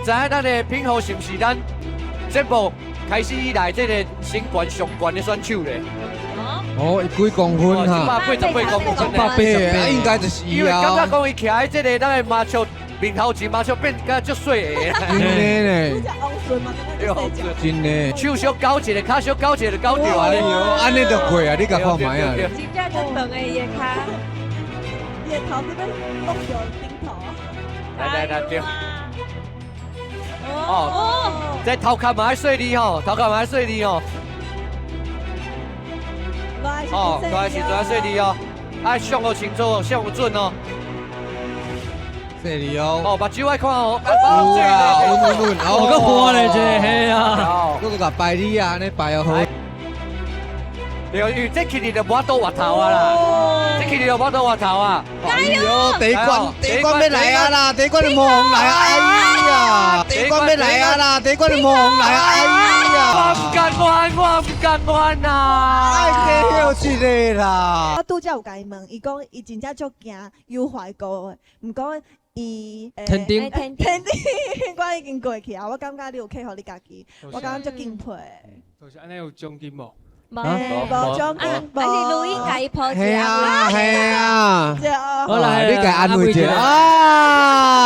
知影咱的品豪是毋是咱节目开始以来这个身悬上悬的选手咧？哦，几公分哈188公分，180咧，应该就是伊因为感觉啊。讲伊徛喺这个咱的麻雀面头前，麻雀变甲足水的。真的呢，只欧顺嘛，刚刚就谁真的。手小搞一个，脚小搞一个，就搞掉啊！哎呦，安尼就过啊！你甲看卖啊！真正足长的伊的骹。也头这边弄有顶头。来对。哦，这头壳嘛爱细腻吼，头壳嘛爱细腻吼。哦，大时阵爱细腻哦，爱上好清楚哦，上有准哦。这里哦。哦，目睭爱看哦。有啊，稳，我个花嘞这嘿啊！我个甲摆你啊，安尼摆又好。对，因为这去你就无倒滑头啊啦，这去你就无倒滑头啊。加油！第一关要来啊啦！第一关就魔王来啊！哎呀！第一关要来啊啦！第一关就魔王来啊！哎呀！我唔敢玩，我唔敢玩呐！哎，休息咧啦。我拄则有甲伊问，伊讲伊真正足惊有怀过的，毋过伊天顶天顶，我已经过去啊！我感觉你有克服你家己，我感觉足敬佩。就是安尼有奖金无？无奖金，还是录音甲伊抛一系啊，系啊。下。好啦，你甲安慰者啊。